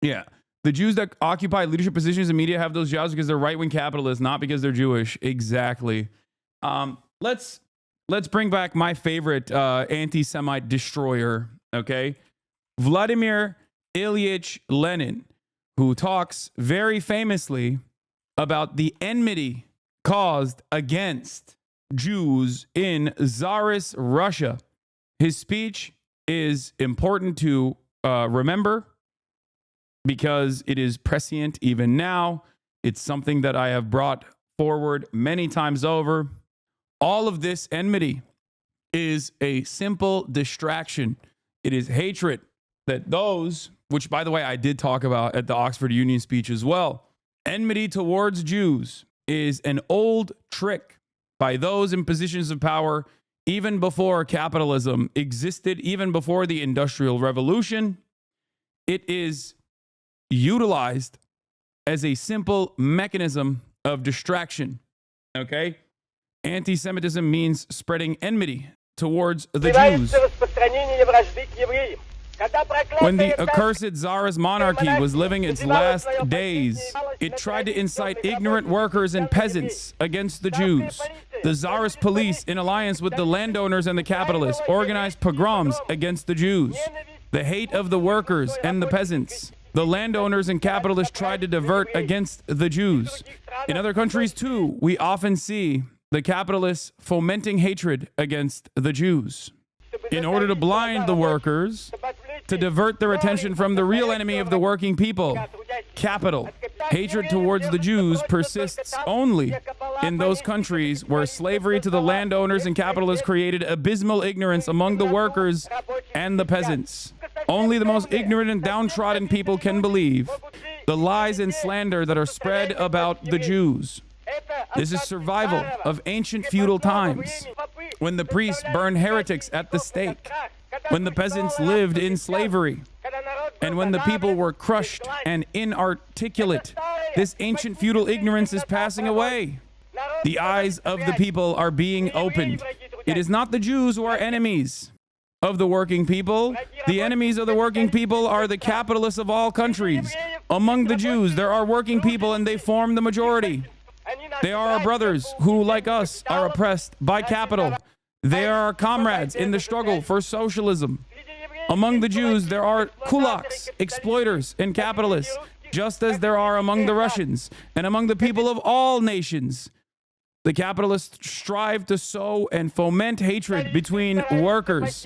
Yeah. The Jews that occupy leadership positions in media have those jobs because they're right-wing capitalists, not because they're Jewish. Exactly. Let's bring back my favorite anti-Semite destroyer, okay? Vladimir Ilyich Lenin, who talks very famously about the enmity caused against Jews in Tsarist Russia. His speech is important to remember because it is prescient even now. It's something that I have brought forward many times over. All of this enmity is a simple distraction. It is hatred that those, which by the way, I did talk about at the Oxford Union speech as well. Enmity towards Jews is an old trick by those in positions of power even before capitalism existed, even before the Industrial Revolution. It is utilized as a simple mechanism of distraction. Okay? Anti-Semitism means spreading enmity towards the Jews. When the accursed Tsarist monarchy was living its last days, it tried to incite ignorant workers and peasants against the Jews. The Tsarist police, in alliance with the landowners and the capitalists, organized pogroms against the Jews. The hate of the workers and the peasants, the landowners and capitalists tried to divert against the Jews. In other countries, too, we often see the capitalists fomenting hatred against the Jews in order to blind the workers, to divert their attention from the real enemy of the working people, capital. Hatred towards the Jews persists only in those countries where slavery to the landowners and capitalists created abysmal ignorance among the workers and the peasants. Only the most ignorant and downtrodden people can believe the lies and slander that are spread about the Jews. This is survival of ancient feudal times, when the priests burned heretics at the stake, when the peasants lived in slavery, and when the people were crushed and inarticulate. This ancient feudal ignorance is passing away. The eyes of the people are being opened. It is not the Jews who are enemies of the working people. The enemies of the working people are the capitalists of all countries. Among the Jews, there are working people, and they form the majority. They are our brothers who, like us, are oppressed by capital. They are our comrades in the struggle for socialism. Among the Jews, there are kulaks, exploiters, and capitalists, just as there are among the Russians and among the people of all nations. The capitalists strive to sow and foment hatred between workers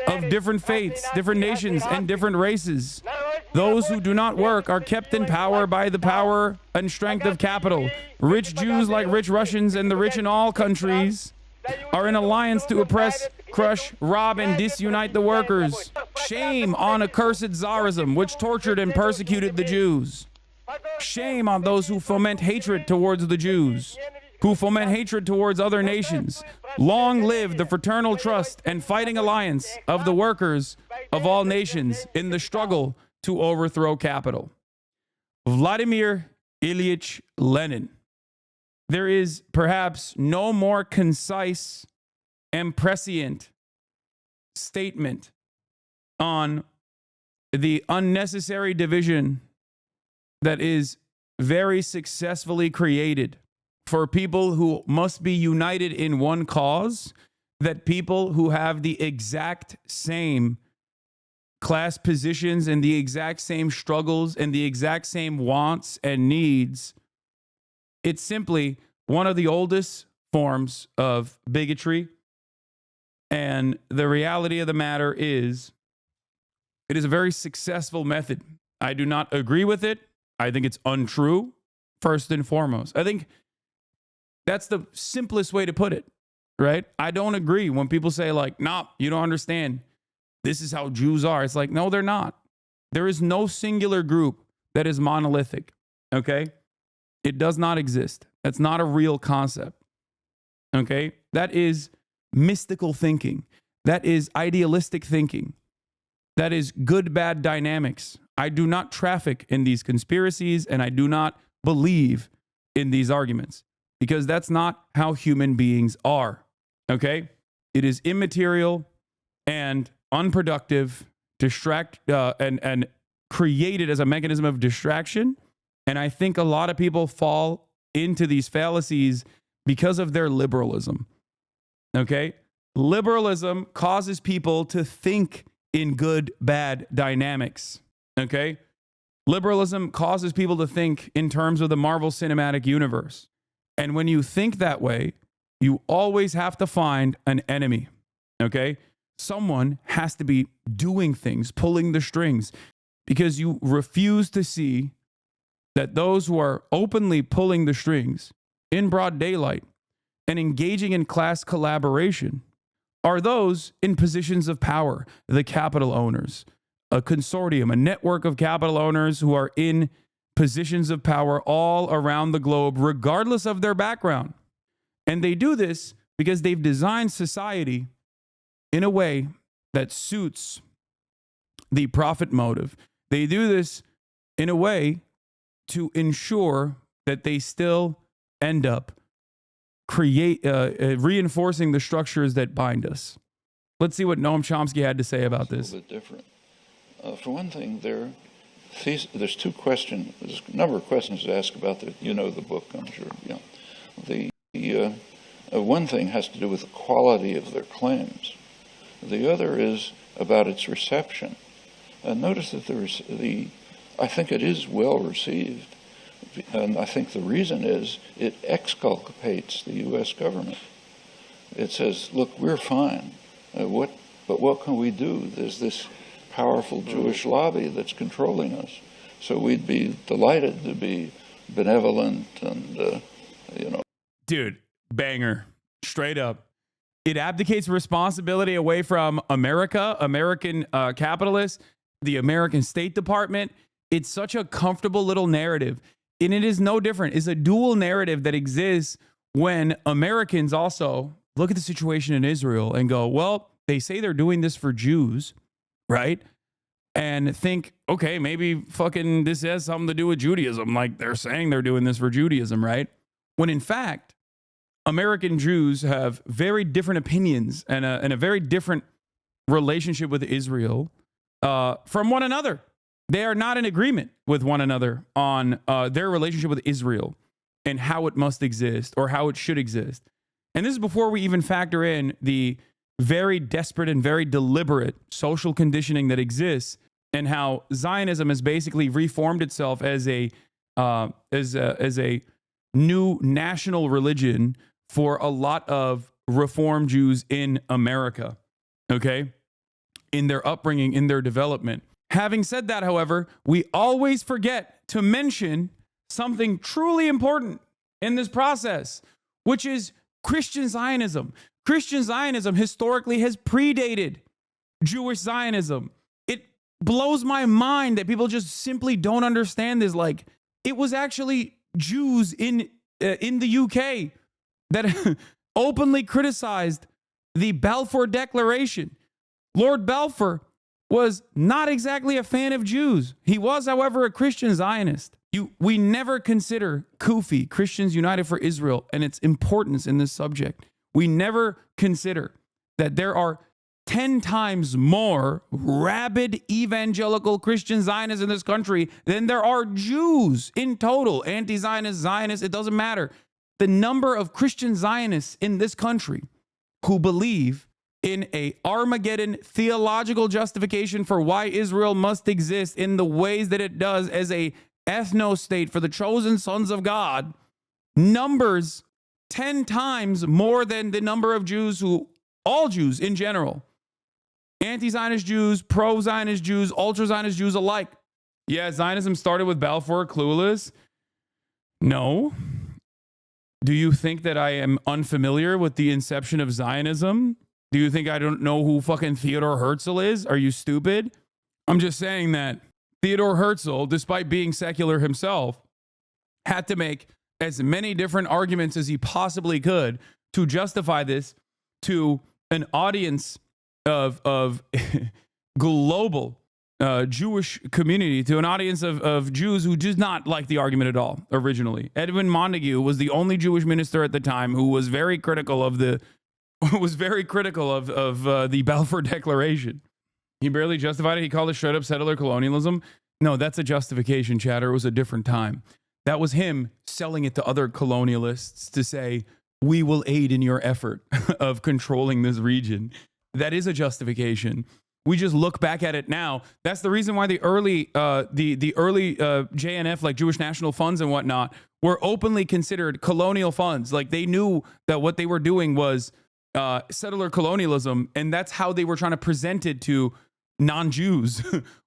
of different faiths, different nations, and different races. Those who do not work are kept in power by the power and strength of capital. Rich Jews, like rich Russians, and the rich in all countries are in alliance to oppress, crush, rob, and disunite the workers. Shame on accursed Tsarism, which tortured and persecuted the Jews. Shame on those who foment hatred towards the Jews, who foment hatred towards other nations. Long live the fraternal trust and fighting alliance of the workers of all nations in the struggle to overthrow capital. Vladimir Ilyich Lenin. There is perhaps no more concise and prescient statement on the unnecessary division that is very successfully created for people who must be united in one cause, that people who have the exact same class positions and the exact same struggles and the exact same wants and needs. It's simply one of the oldest forms of bigotry. And the reality of the matter is, it is a very successful method. I do not agree with it. I think it's untrue, first and foremost. I think that's the simplest way to put it, right? I don't agree when people say, like, nah, you don't understand. This is how Jews are. It's like, no, they're not. There is no singular group that is monolithic, okay? It does not exist. That's not a real concept, okay? That is mystical thinking. That is idealistic thinking. That is good-bad dynamics. I do not traffic in these conspiracies, and I do not believe in these arguments, because that's not how human beings are, okay? It is immaterial and unproductive, and created as a mechanism of distraction. And I think a lot of people fall into these fallacies because of their liberalism. Okay? Liberalism causes people to think in good, bad dynamics. Okay? Liberalism causes people to think in terms of the Marvel Cinematic Universe. And when you think that way, you always have to find an enemy. Okay? Someone has to be doing things, pulling the strings, because you refuse to see that those who are openly pulling the strings in broad daylight and engaging in class collaboration are those in positions of power, the capital owners, a consortium, a network of capital owners who are in positions of power all around the globe, regardless of their background. And they do this because they've designed society in a way that suits the profit motive. They do this in a way to ensure that they still end up reinforcing the structures that bind us. Let's see what Noam Chomsky had to say about this. A little bit different. For one thing, there's two questions. There's a number of questions to ask about the book, I'm sure. The one thing has to do with the quality of their claims. The other is about its reception. Notice that I think it is well received, and I think the reason is it exculpates the U.S. government. It says, look, we're fine. But what can we do? There's this powerful Jewish lobby that's controlling us. So we'd be delighted to be benevolent and, Dude, banger. Straight up. It abdicates responsibility away from America, American capitalists, the American State Department. It's such a comfortable little narrative. And it is no different. It's a dual narrative that exists when Americans also look at the situation in Israel and go, well, they say they're doing this for Jews, right? And think, okay, maybe fucking this has something to do with Judaism. Like they're saying they're doing this for Judaism, right? When in fact, American Jews have very different opinions and a very different relationship with Israel from one another. They are not in agreement with one another on their relationship with Israel and how it must exist or how it should exist. And this is before we even factor in the very desperate and very deliberate social conditioning that exists and how Zionism has basically reformed itself as a new national religion for a lot of Reform Jews in America, okay, in their upbringing, in their development. Having said that, however, we always forget to mention something truly important in this process, which is Christian Zionism. Christian Zionism historically has predated Jewish Zionism. It blows my mind that people just simply don't understand this. Like, it was actually Jews in the UK that openly criticized the Balfour Declaration. Lord Balfour was not exactly a fan of Jews. He was, however, a Christian Zionist. We never consider CUFI, Christians United for Israel, and its importance in this subject. We never consider that there are 10 times more rabid evangelical Christian Zionists in this country than there are Jews in total. Anti-Zionists, Zionists, it doesn't matter. The number of Christian Zionists in this country who believe in a Armageddon theological justification for why Israel must exist in the ways that it does as a ethno-state for the chosen sons of God numbers 10 times more than the number of Jews all Jews in general, anti-Zionist Jews, pro-Zionist Jews, ultra-Zionist Jews alike. Yeah, Zionism started with Balfour, clueless. No. Do you think that I am unfamiliar with the inception of Zionism? Do you think I don't know who fucking Theodor Herzl is? Are you stupid? I'm just saying that Theodor Herzl, despite being secular himself, had to make as many different arguments as he possibly could to justify this to an audience of global Jewish community, to an audience of Jews who did not like the argument at all originally. Edwin Montague was the only Jewish minister at the time who was very critical of the Balfour Declaration. He barely justified it. He called it straight up settler colonialism. No, that's a justification, Chatter. It was a different time. That was him selling it to other colonialists to say, we will aid in your effort of controlling this region. That is a justification. We just look back at it now. That's the reason why the early JNF, like Jewish National Funds and whatnot, were openly considered colonial funds. Like they knew that what they were doing was settler colonialism, and that's how they were trying to present it to non-Jews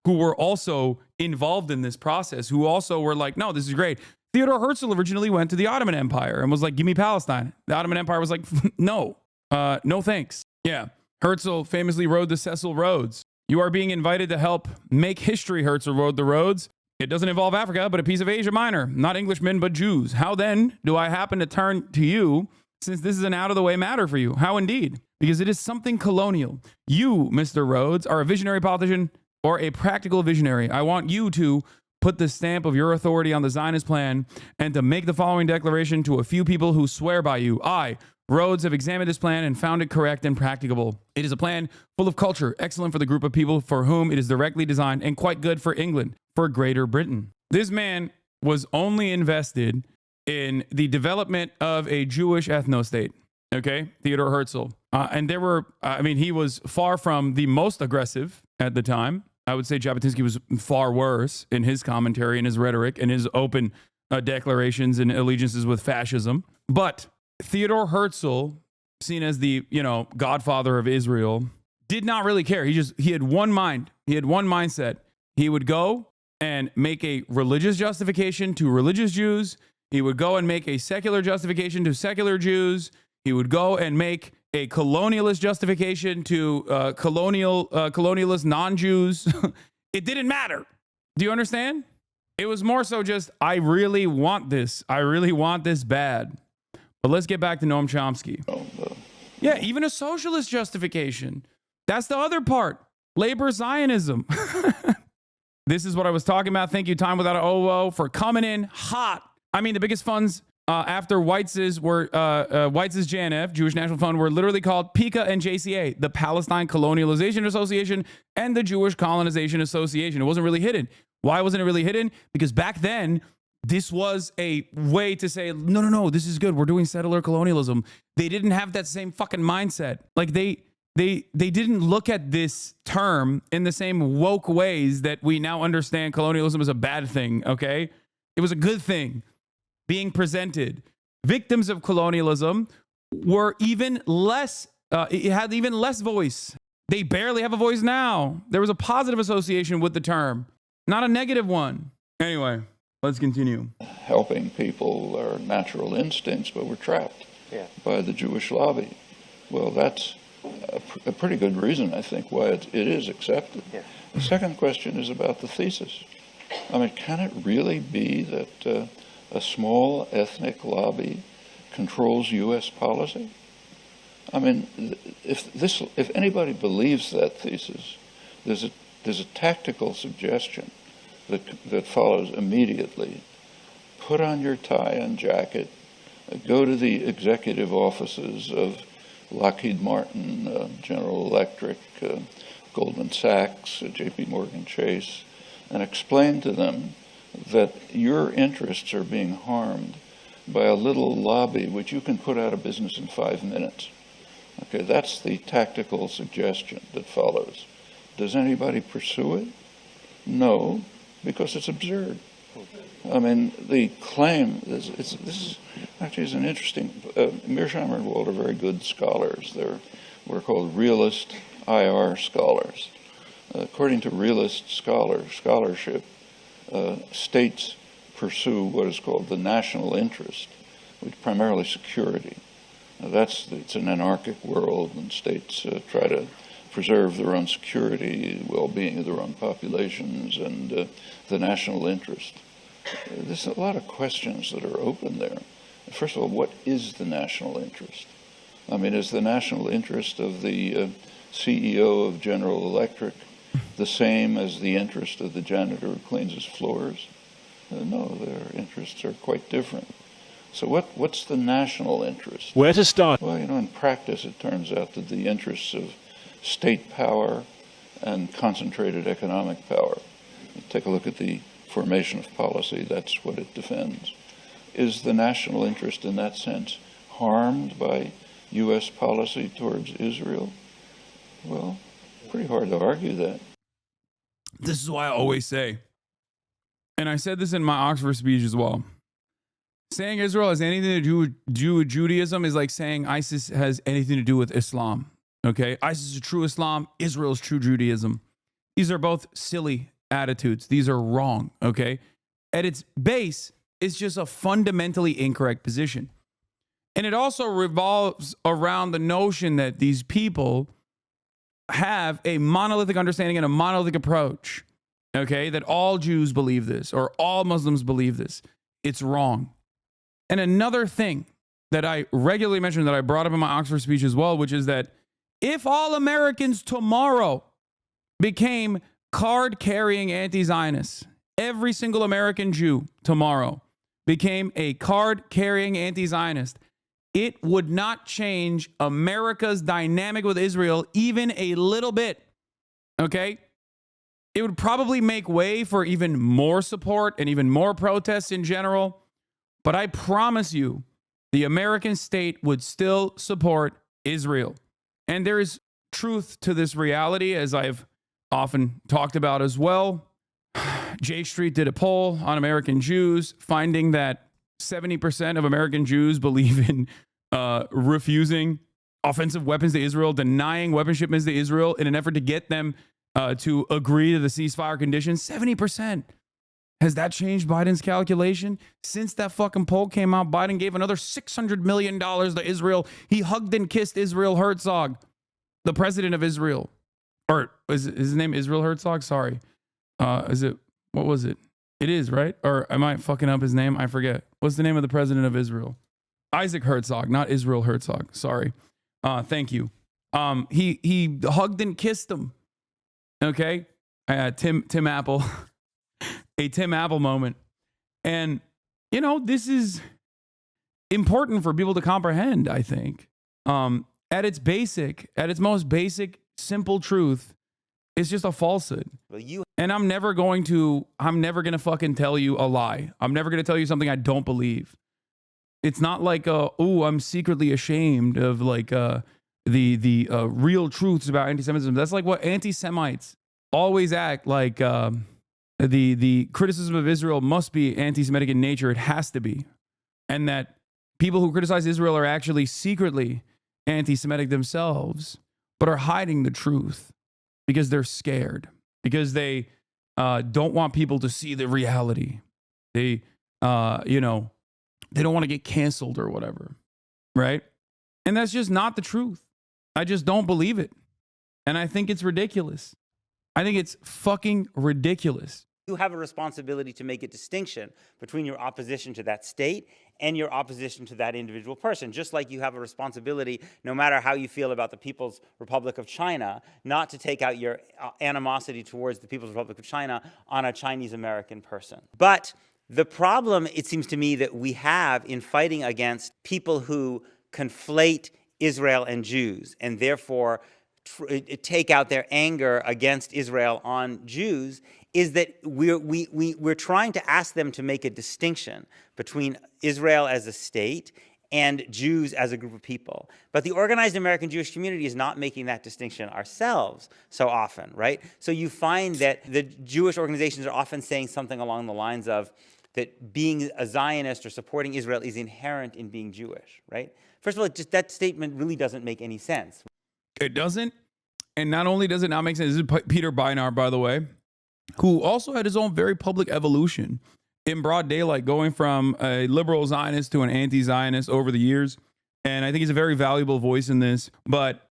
who were also involved in this process, who also were like, no, this is great. Theodor Herzl originally went to the Ottoman Empire and was like, give me Palestine. The Ottoman Empire was like, no, no thanks. Yeah. Herzl famously rode the Cecil roads. You are being invited to help make history, Herzl rode the roads. It doesn't involve Africa, but a piece of Asia Minor. Not Englishmen, but Jews. How then do I happen to turn to you, since this is an out-of-the-way matter for you? How indeed? Because it is something colonial. You, Mr. Rhodes, are a visionary politician or a practical visionary. I want you to put the stamp of your authority on the Zionist plan and to make the following declaration to a few people who swear by you. I, Rhodes, have examined this plan and found it correct and practicable. It is a plan full of culture, excellent for the group of people for whom it is directly designed, and quite good for England, for Greater Britain. This man was only invested in the development of a Jewish ethno-state, okay? Theodor Herzl. And there were, he was far from the most aggressive at the time. I would say Jabotinsky was far worse in his commentary and his rhetoric and his open declarations and allegiances with fascism. But Theodor Herzl, seen as the, godfather of Israel, did not really care. He had one mind. He had one mindset. He would go and make a religious justification to religious Jews. He would go and make a secular justification to secular Jews. He would go and make a colonialist justification to colonialist non-Jews. It didn't matter. Do you understand? It was more so just, I really want this. I really want this bad. But let's get back to Noam Chomsky. Yeah, even a socialist justification. That's the other part. Labor Zionism. This is what I was talking about. Thank you, Time Without an OO, for coming in hot. I mean, the biggest funds after Weitz's were Weitz's JNF, Jewish National Fund, were literally called PICA and JCA, the Palestine Colonialization Association and the Jewish Colonization Association. It wasn't really hidden. Why wasn't it really hidden? Because back then, this was a way to say, no, this is good. We're doing settler colonialism. They didn't have that same fucking mindset. Like they didn't look at this term in the same woke ways that we now understand colonialism as a bad thing, okay? It was a good thing being presented. Victims of colonialism were even less, it had even less voice. They barely have a voice now. There was a positive association with the term, not a negative one. Anyway, let's continue. Helping people are natural instincts, but we're trapped by the Jewish lobby. Well, that's a pretty good reason, I think, why it is accepted. Yeah. The second question is about the thesis. I mean, can it really be that a small ethnic lobby controls U.S. policy? I mean, if anybody believes that thesis, there's a tactical suggestion that follows immediately. Put on your tie and jacket, go to the executive offices of Lockheed Martin, General Electric, Goldman Sachs, JP Morgan Chase, and explain to them that your interests are being harmed by a little lobby which you can put out of business in 5 minutes. Okay, that's the tactical suggestion that follows. Does anybody pursue it? No, because it's absurd. I mean, the claim, this is actually is an interesting, Mearsheimer and Wald are very good scholars. We're called realist IR scholars. According to realist scholarship, states pursue what is called the national interest, which primarily security. It's an anarchic world, and states try to preserve their own security, well-being of their own populations, and the national interest. There's a lot of questions that are open there. First of all, what is the national interest? I mean, is the national interest of the CEO of General Electric the same as the interest of the janitor who cleans his floors? No, their interests are quite different. So what's the national interest? Where to start? Well, in practice, it turns out that the interests of state power and concentrated economic power take a look at the formation of policy. That's what it defends. Is the national interest in that sense harmed by U.S. policy towards Israel? Well, pretty hard to argue that. This is why I always say, and I said this in my Oxford speech as well, saying Israel has anything to do with Judaism is like saying ISIS has anything to do with Islam. Okay? ISIS is true Islam, Israel is true Judaism. These are both silly attitudes. These are wrong. Okay? At its base, it's just a fundamentally incorrect position. And it also revolves around the notion that these people have a monolithic understanding and a monolithic approach. Okay? That all Jews believe this or all Muslims believe this. It's wrong. And another thing that I regularly mention that I brought up in my Oxford speech as well, which is that if all Americans tomorrow became card-carrying anti-Zionists, every single American Jew tomorrow became a card-carrying anti-Zionist, it would not change America's dynamic with Israel even a little bit. Okay? It would probably make way for even more support and even more protests in general. But I promise you, the American state would still support Israel. And there is truth to this reality, as I've often talked about as well. J Street did a poll on American Jews, finding that 70% of American Jews believe in refusing offensive weapons to Israel, denying weapon shipments to Israel in an effort to get them to agree to the ceasefire conditions. 70%. Has that changed Biden's calculation? Since that fucking poll came out, Biden gave another $600 million to Israel. He hugged and kissed Israel Herzog, the president of Israel. Or is his name Israel Herzog? Sorry. Is it, what was it? It is, right? Or am I fucking up his name? I forget. What's the name of the president of Israel? Isaac Herzog, not Israel Herzog. Sorry. Thank you. He hugged and kissed him. Okay? Tim Apple. A Tim Apple moment. And, you know, this is important for people to comprehend, I think. At its most basic, simple truth, it's just a falsehood. And I'm never going to fucking tell you a lie. I'm never going to tell you something I don't believe. It's not like, I'm secretly ashamed of like the real truths about anti-Semitism. That's like what anti-Semites always act like. The criticism of Israel must be anti-Semitic in nature. It has to be. And that people who criticize Israel are actually secretly anti-Semitic themselves, but are hiding the truth because they're scared, because they don't want people to see the reality. They, they don't want to get canceled or whatever, right? And that's just not the truth. I just don't believe it. And I think it's ridiculous. I think it's fucking ridiculous. You have a responsibility to make a distinction between your opposition to that state and your opposition to that individual person, just like you have a responsibility, no matter how you feel about the People's Republic of China, not to take out your animosity towards the People's Republic of China on a Chinese-American person. But the problem, it seems to me, that we have in fighting against people who conflate Israel and Jews and therefore take out their anger against Israel on Jews is that we're trying to ask them to make a distinction between Israel as a state and Jews as a group of people. But the organized American Jewish community is not making that distinction ourselves so often, right? So you find that the Jewish organizations are often saying something along the lines of that being a Zionist or supporting Israel is inherent in being Jewish, right? First of all, just that statement really doesn't make any sense. It doesn't. And not only does it not make sense, this is Peter Beinart, by the way, who also had his own very public evolution in broad daylight, going from a liberal Zionist to an anti-Zionist over the years. And I think he's a very valuable voice in this. But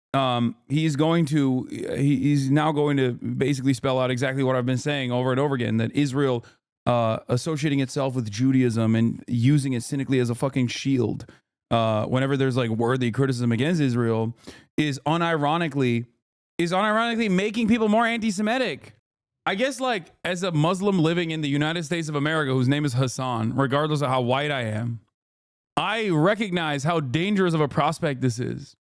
he's now going to basically spell out exactly what I've been saying over and over again, that Israel associating itself with Judaism and using it cynically as a fucking shield whenever there's like worthy criticism against Israel is unironically making people more anti-Semitic. I guess, like, as a Muslim living in the United States of America whose name is Hassan, regardless of how white I am, I recognize how dangerous of a prospect this is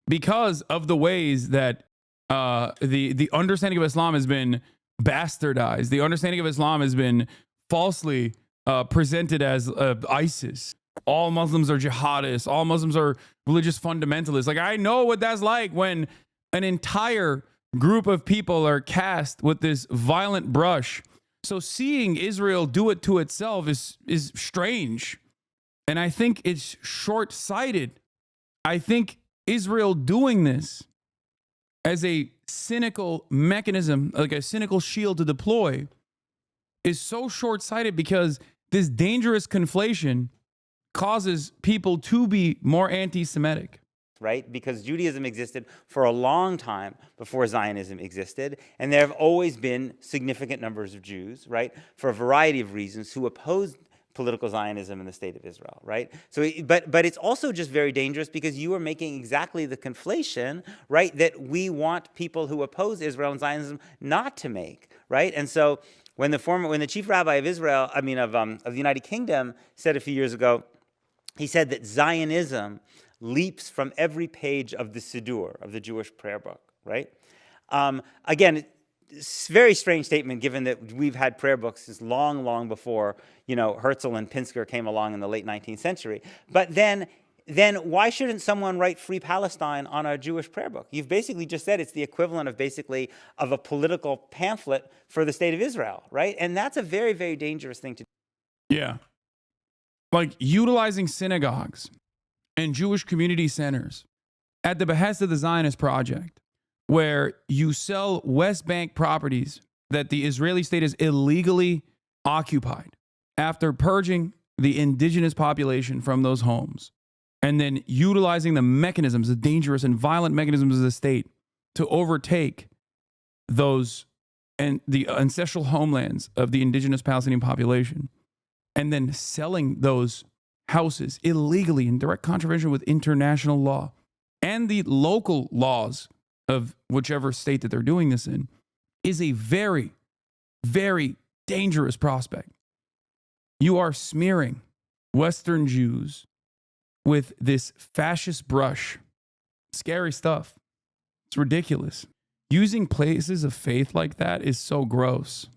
because of the ways that the understanding of Islam has been bastardized. The understanding of Islam has been falsely presented as ISIS. All Muslims are jihadists. All Muslims are religious fundamentalists. Like, I know what that's like when an entire group of people are cast with this violent brush. So seeing Israel do it to itself is strange. And I think it's short-sighted. I think Israel doing this as a cynical mechanism, like a cynical shield to deploy, is so short-sighted because this dangerous conflation causes people to be more anti-Semitic. Right? Because Judaism existed for a long time before Zionism existed, and there have always been significant numbers of Jews, right, for a variety of reasons, who opposed political Zionism in the state of Israel, right? So, but it's also just very dangerous because you are making exactly the conflation, right, that we want people who oppose Israel and Zionism not to make, right? And so when the chief rabbi of Israel, of the United Kingdom, said a few years ago, he said that Zionism leaps from every page of the Siddur, of the Jewish prayer book, right? Again, it's a very strange statement given that we've had prayer books since long, long before, Herzl and Pinsker came along in the late 19th century. But then why shouldn't someone write Free Palestine on a Jewish prayer book? You've basically just said it's the equivalent of a political pamphlet for the state of Israel, right? And that's a very, very dangerous thing to do. Yeah. Like utilizing synagogues and Jewish community centers at the behest of the Zionist project, where you sell West Bank properties that the Israeli state has illegally occupied after purging the indigenous population from those homes, and then utilizing the mechanisms, the dangerous and violent mechanisms of the state to overtake those and the ancestral homelands of the indigenous Palestinian population, and then selling those houses illegally in direct contravention with international law and the local laws of whichever state that they're doing this in, is a very, very dangerous prospect. You are smearing Western Jews with this fascist brush. Scary stuff. It's ridiculous. Using places of faith like that is so gross.